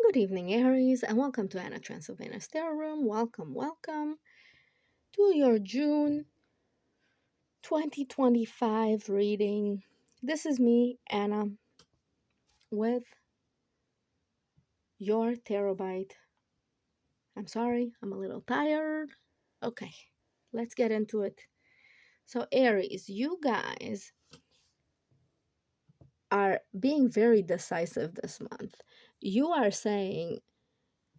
Good evening, Aries, and welcome to Anna Transylvania's Tarot Room. Welcome to your June 2025 reading. This is me, Anna, with your Tarot Bite. I'm sorry, I'm a little tired. Okay, let's get into it. So, Aries, you guys are being very decisive this month. You are saying,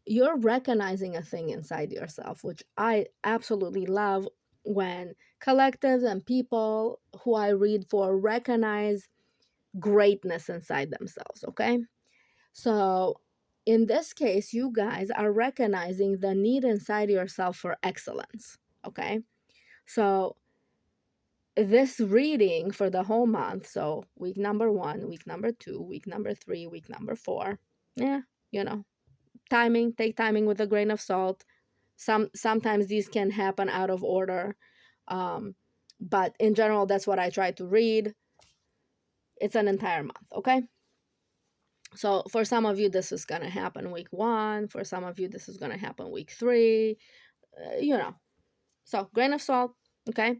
you're recognizing a thing inside yourself, which I absolutely love when collectives and people who I read for recognize greatness inside themselves, okay? So in this case, you guys are recognizing the need inside yourself for excellence, okay? So this reading for the whole month, so week number 1, week number 2, week number 3, week number 4, yeah, you know, take timing with a grain of salt. Sometimes these can happen out of order, but in general, that's what I try to read. It's an entire month, okay? So for some of you, this is going to happen week 1. For some of you, this is going to happen week 3. So grain of salt, okay?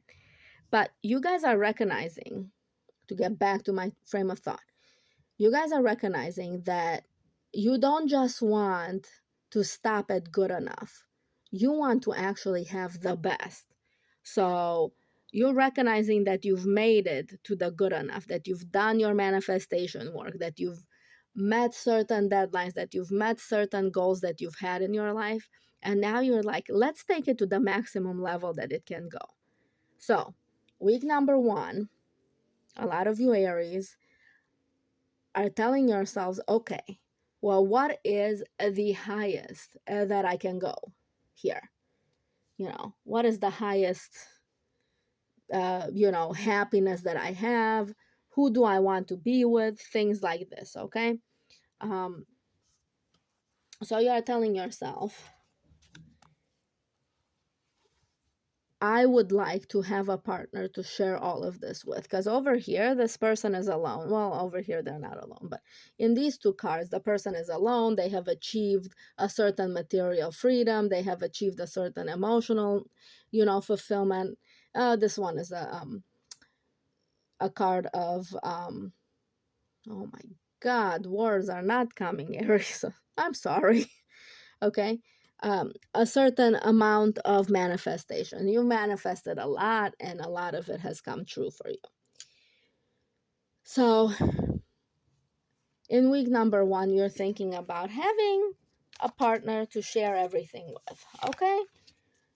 But you guys are recognizing, to get back to my frame of thought, you guys are recognizing that you don't just want to stop at good enough. You want to actually have the best. So you're recognizing that you've made it to the good enough, that you've done your manifestation work, that you've met certain deadlines, that you've met certain goals that you've had in your life. And now you're like, let's take it to the maximum level that it can go. So, week number 1, a lot of you Aries are telling yourselves, okay, well, what is the highest that I can go here? What is the highest, happiness that I have? Who do I want to be with? Things like this, okay? Um, so you are telling yourself, I would like to have a partner to share all of this with. Because over here, this person is alone. Well, over here, they're not alone. But in these two cards, the person is alone. They have achieved a certain material freedom. They have achieved a certain emotional, fulfillment. This one is a card of, oh my God, words are not coming, Aries. I'm sorry. Okay. A certain amount of manifestation. You manifested a lot, and a lot of it has come true for you. So in week number 1, you're thinking about having a partner to share everything with. Okay.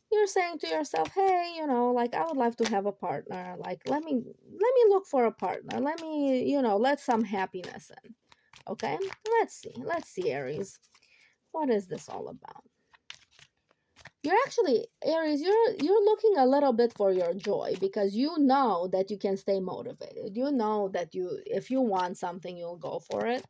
You're saying to yourself, hey, like, I would like to have a partner. Like, let me look for a partner. Let me, let some happiness in. Okay. Let's see, Aries. What is this all about? You're actually, Aries, you're looking a little bit for your joy, because you know that you can stay motivated. You know that if you want something, you'll go for it.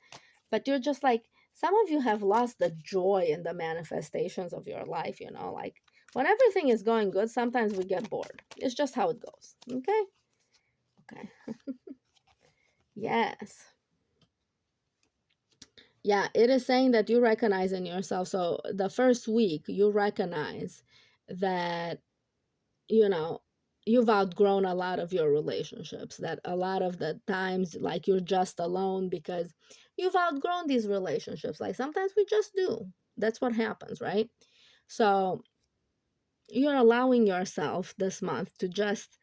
But you're just like, some of you have lost the joy in the manifestations of your life, like, when everything is going good, sometimes we get bored. It's just how it goes. Okay. Yes. Yeah, it is saying that you recognize in yourself. So the first week, you recognize that, you know, you've outgrown a lot of your relationships, that a lot of the times, like, you're just alone because you've outgrown these relationships. Like, sometimes we just do. That's what happens, right? So you're allowing yourself this month to just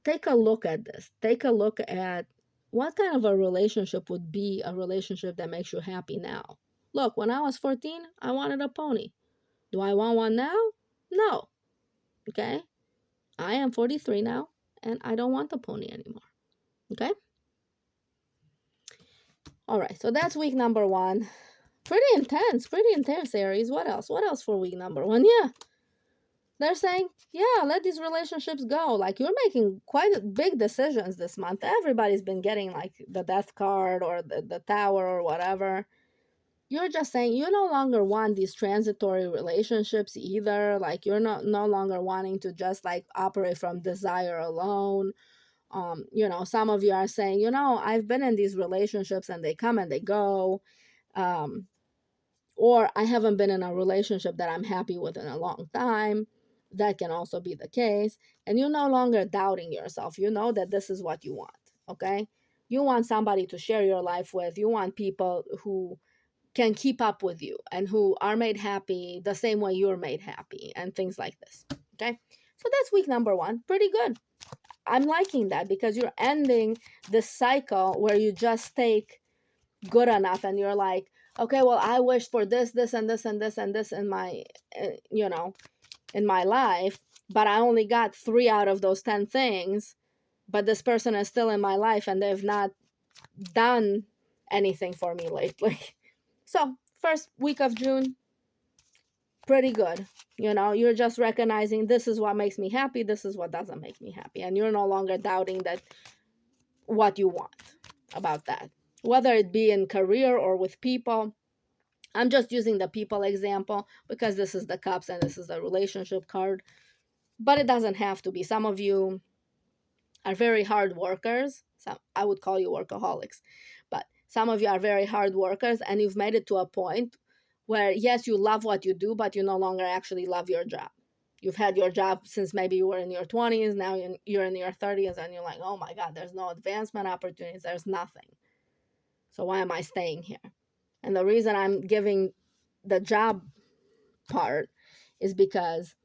take a look at this. Take a look at what kind of a relationship would be a relationship that makes you happy now. Look, when I was 14, I wanted a pony. Do I want one now? No. Okay? I am 43 now, and I don't want the pony anymore. Okay? All right, so that's week number 1. Pretty intense, Aries. What else? What else for week number 1? Yeah, they're saying, yeah, let these relationships go. Like, you're making quite big decisions this month. Everybody's been getting, like, the death card or the tower or whatever. You're just saying you no longer want these transitory relationships either. Like, you're no longer wanting to just, like, operate from desire alone. Some of you are saying, I've been in these relationships and they come and they go. Or I haven't been in a relationship that I'm happy with in a long time. That can also be the case. And you're no longer doubting yourself. You know that this is what you want. Okay. You want somebody to share your life with. You want people who can keep up with you and who are made happy the same way you're made happy and things like this. Okay. So that's week number 1. Pretty good. I'm liking that because you're ending this cycle where you just take good enough and you're like, okay, well, I wish for this, this, and this, and this, and this in my, in my life, but I only got 3 out of those 10 things. But this person is still in my life and they've not done anything for me lately. So, first week of June, pretty good. You're just recognizing this is what makes me happy, this is what doesn't make me happy. And you're no longer doubting that what you want about that, whether it be in career or with people. I'm just using the people example because this is the cups and this is the relationship card, but it doesn't have to be. Some of you are very hard workers. Some, I would call you workaholics, but some of you are very hard workers and you've made it to a point where, yes, you love what you do, but you no longer actually love your job. You've had your job since maybe you were in your 20s, now you're in your 30s, and you're like, oh my God, there's no advancement opportunities, there's nothing. So why am I staying here? And the reason I'm giving the job part is because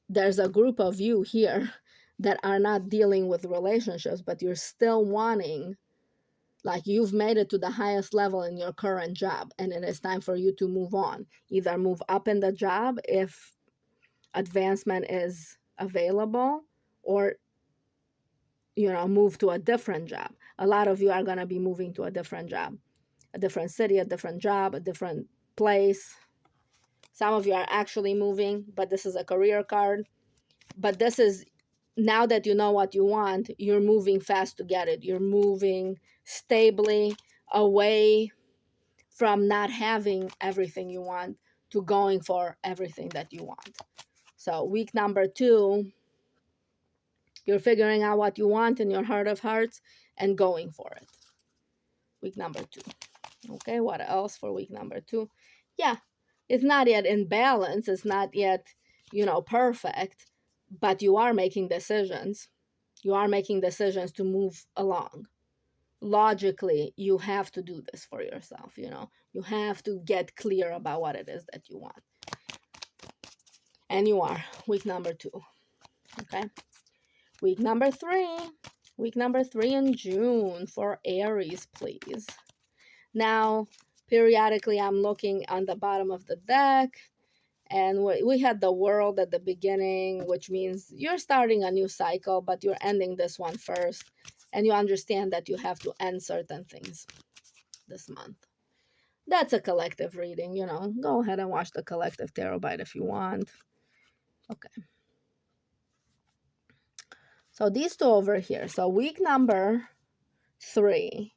there's a group of you here that are not dealing with relationships, but you're still wanting, like, you've made it to the highest level in your current job, and it is time for you to move on. Either move up in the job if advancement is available, or move to a different job. A lot of you are going to be moving to a different job, a different city, a different job, a different place. Some of you are actually moving, but this is a career card. But this is, now that you know what you want, you're moving fast to get it. You're moving stably away from not having everything you want to going for everything that you want. So week number 2, you're figuring out what you want in your heart of hearts and going for it. Week number 2. Okay, what else for week number 2? Yeah, it's not yet in balance. It's not yet, perfect, but you are making decisions. You are making decisions to move along. Logically, you have to do this for yourself. You have to get clear about what it is that you want. And you are. Week number 2. Okay. Week number 3. Week number 3 in June for Aries, please. Now, periodically, I'm looking on the bottom of the deck, and we had the world at the beginning, which means you're starting a new cycle, but you're ending this one first, and you understand that you have to end certain things this month. That's a collective reading, Go ahead and watch the collective tarot bite if you want. Okay. So these two over here. So week number 3.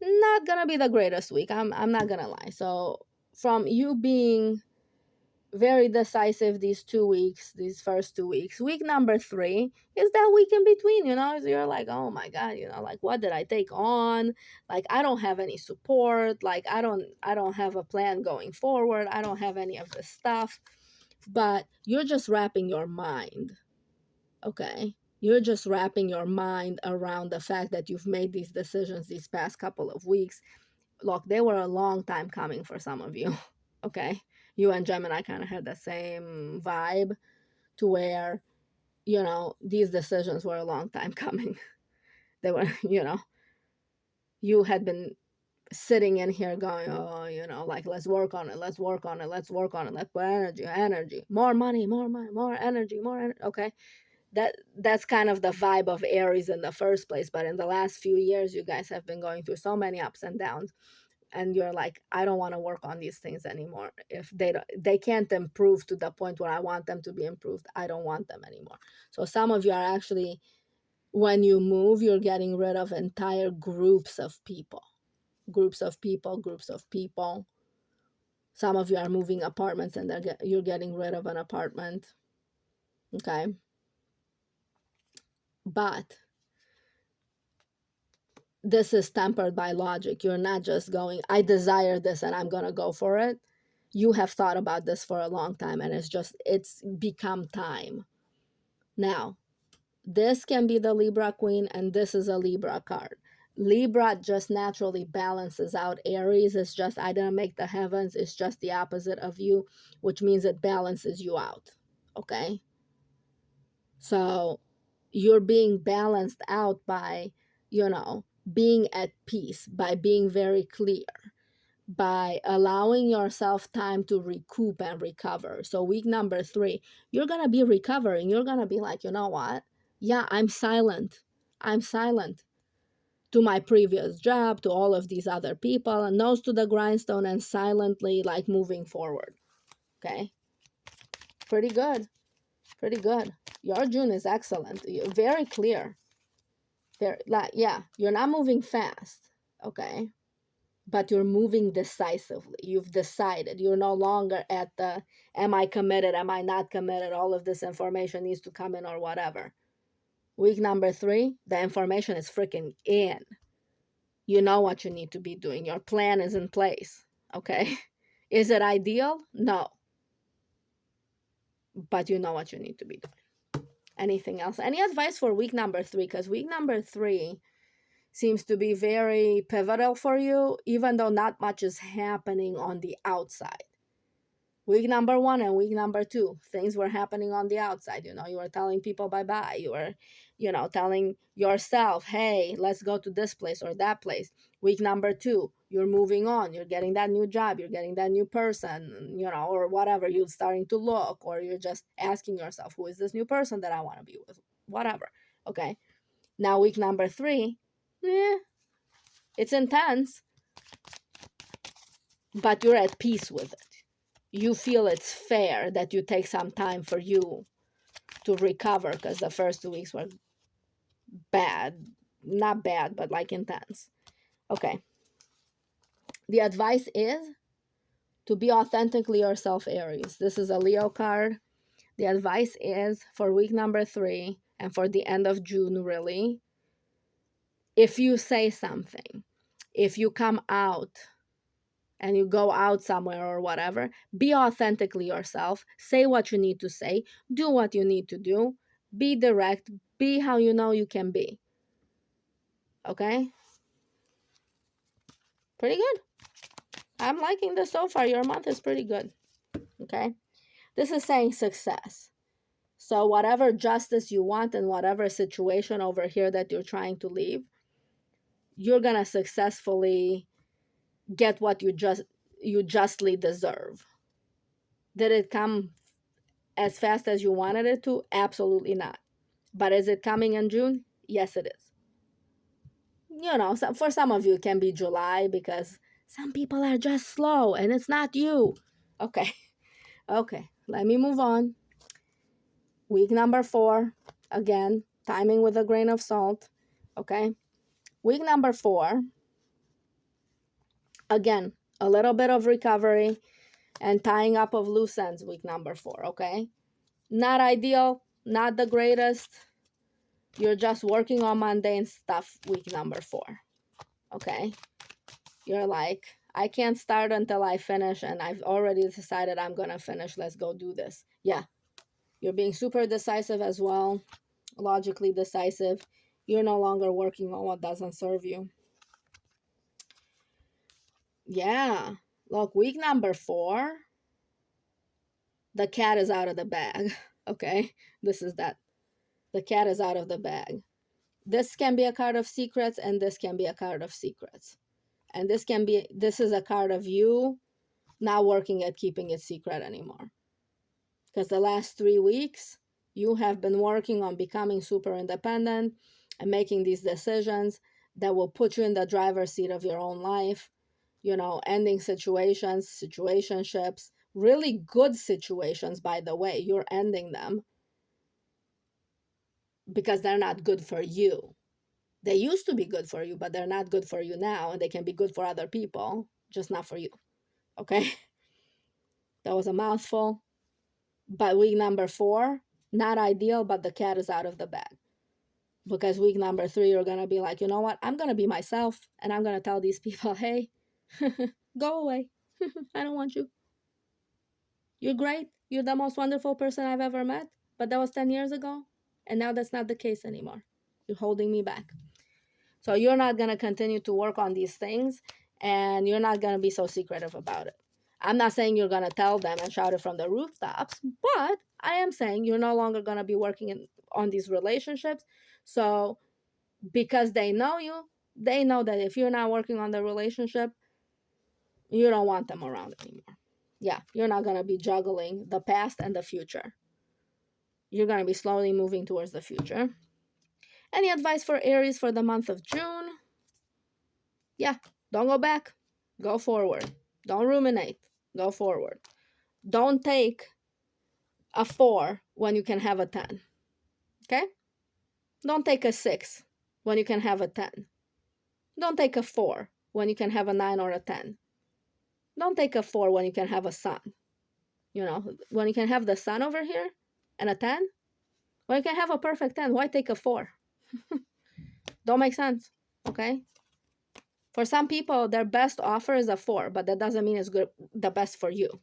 Not gonna be the greatest week. I'm not gonna lie. So from you being very decisive these 2 weeks, these first 2 weeks, week number 3 is that week in between. So you're like, oh my God, like, what did I take on? Like, I don't have any support. Like, I don't have a plan going forward. I don't have any of this stuff. But you're just wrapping your mind. Okay. You're just wrapping your mind around the fact that you've made these decisions these past couple of weeks. Look, they were a long time coming for some of you. Okay. You and Gemini kind of had the same vibe, to where, these decisions were a long time coming. They were, you had been sitting in here going, oh, like, let's work on it, let's work on it, let's work on it, let's put energy, more money, more energy, okay. That's kind of the vibe of Aries in the first place. But in the last few years, you guys have been going through so many ups and downs, and you're like, I don't want to work on these things anymore. If they can't improve to the point where I want them to be improved, I don't want them anymore. So some of you are actually, when you move, you're getting rid of entire groups of people. Some of you are moving apartments, and you're getting rid of an apartment. Okay. But this is tempered by logic. You're not just going, I desire this and I'm going to go for it. You have thought about this for a long time, and it's become time. Now, this can be the Libra Queen, and this is a Libra card. Libra just naturally balances out Aries. It's just, I didn't make the heavens. It's just the opposite of you, which means it balances you out. Okay? So you're being balanced out by, being at peace, by being very clear, by allowing yourself time to recoup and recover. So week number 3, you're going to be recovering. You're going to be like, you know what? Yeah, I'm silent. I'm silent to my previous job, to all of these other people, and nose to the grindstone and silently like moving forward. Okay? Pretty good. Pretty good. Your June is excellent. You're very clear. Very, like, yeah, you're not moving fast. Okay? But you're moving decisively. You've decided. You're no longer at the, am I committed? Am I not committed? All of this information needs to come in or whatever. Week number 3, the information is freaking in. You know what you need to be doing. Your plan is in place. Okay? Is it ideal? No. But you know what you need to be doing. Anything else? Any advice for week number 3? Because week number 3 seems to be very pivotal for you, even though not much is happening on the outside. Week number 1 and week number 2, things were happening on the outside. You were telling people bye-bye. You were, telling yourself, hey, let's go to this place or that place. Week number 2, you're moving on. You're getting that new job. You're getting that new person, or whatever. You're starting to look, or you're just asking yourself, who is this new person that I want to be with? Whatever. Okay. Now, week number 3, it's intense, but you're at peace with it. You feel it's fair that you take some time for you to recover, because the first 2 weeks were bad. Not bad, but like intense. Okay. The advice is to be authentically yourself, Aries. This is a Leo card. The advice is for week number 3 and for the end of June, really, if you say something, if you come out and you go out somewhere or whatever, be authentically yourself. Say what you need to say. Do what you need to do. Be direct. Be how you know you can be. Okay? Pretty good. I'm liking this so far. Your month is pretty good. Okay? This is saying success. So whatever justice you want in whatever situation over here that you're trying to leave, you're going to successfully get what you justly deserve. Did it come as fast as you wanted it to? Absolutely not. But is it coming in June? Yes, it is. For some of you, it can be July because some people are just slow and it's not you. Okay. Okay. Let me move on. Week number 4. Again, timing with a grain of salt. Okay. Week number 4. Again, a little bit of recovery and tying up of loose ends. Week number 4. Okay. Not ideal. Not the greatest. You're just working on mundane stuff. Week number 4. Okay. You're like, I can't start until I finish, and I've already decided I'm going to finish. Let's go do this. Yeah. You're being super decisive as well, logically decisive. You're no longer working on what doesn't serve you. Yeah. Look, week number 4, the cat is out of the bag. Okay. This is that. The cat is out of the bag. This can be a card of secrets, and this can be a card of secrets. And this is a card of you not working at keeping it secret anymore. Because the last 3 weeks, you have been working on becoming super independent and making these decisions that will put you in the driver's seat of your own life, ending situationships, really good situations, by the way. You're ending them because they're not good for you. They used to be good for you, but they're not good for you now, and they can be good for other people, just not for you. Okay? That was a mouthful. But week number 4, not ideal, but the cat is out of the bag. Because week number 3, you're going to be like, you know what? I'm going to be myself, and I'm going to tell these people, hey, go away. I don't want you. You're great. You're the most wonderful person I've ever met. But that was 10 years ago. And now that's not the case anymore. You're holding me back. So you're not going to continue to work on these things, and you're not going to be so secretive about it. I'm not saying you're going to tell them and shout it from the rooftops, but I am saying you're no longer going to be working on these relationships. So because they know you, they know that if you're not working on the relationship, you don't want them around anymore. Yeah, you're not going to be juggling the past and the future. You're going to be slowly moving towards the future. Any advice for Aries for the month of June? Yeah, don't go back. Go forward. Don't ruminate. Go forward. Don't take a 4 when you can have a 10. Okay? Don't take a 6 when you can have a 10. Don't take a 4 when you can have a 9 or a 10. Don't take a 4 when you can have a sun. You know, when you can have the sun over here and a 10, when you can have a perfect 10, why take a 4? Don't make sense. Okay? For some people, their best offer is a 4, but that doesn't mean it's good, the best for you.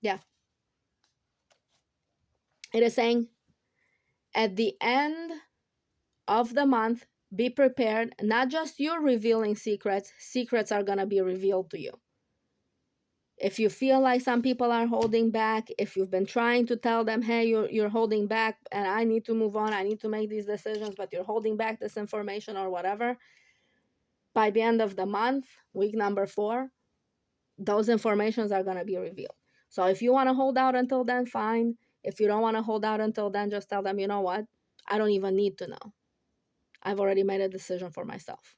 Yeah. It is saying at the end of the month, be prepared. Not just you revealing secrets, secrets are going to be revealed to you. If you feel like some people are holding back, if you've been trying to tell them, hey, you're holding back and I need to move on, I need to make these decisions, but you're holding back this information or whatever, by the end of the month, week number 4, those informations are going to be revealed. So if you want to hold out until then, fine. If you don't want to hold out until then, just tell them, you know what? I don't even need to know. I've already made a decision for myself.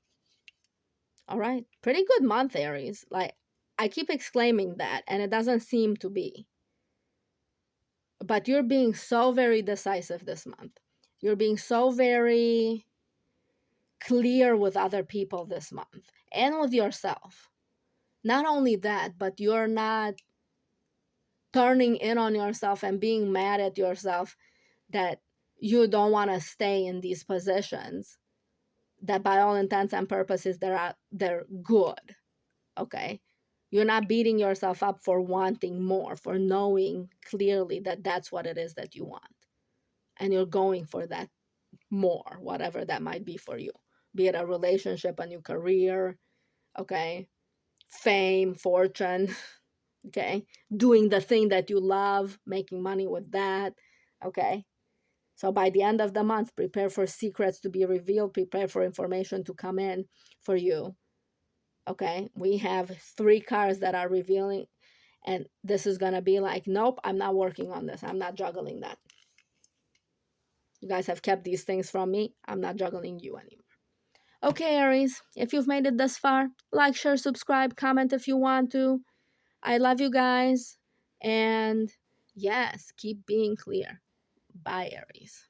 All right. Pretty good month, Aries. Like, I keep exclaiming that, and it doesn't seem to be. But you're being so very decisive this month. You're being so very clear with other people this month and with yourself. Not only that, but you're not turning in on yourself and being mad at yourself that you don't want to stay in these positions that by all intents and purposes they're good. Okay, you're not beating yourself up for wanting more, for knowing clearly that that's what it is that you want, and you're going for that more, whatever that might be for you, be it a relationship, a new career, okay, fame, fortune, okay, doing the thing that you love, making money with that, okay. So by the end of the month, prepare for secrets to be revealed, prepare for information to come in for you. Okay, we have 3 cards that are revealing, and this is going to be like, nope, I'm not working on this. I'm not juggling that. You guys have kept these things from me. I'm not juggling you anymore. Okay, Aries, if you've made it this far, like, share, subscribe, comment if you want to. I love you guys. And yes, keep being clear. Bye, Aries.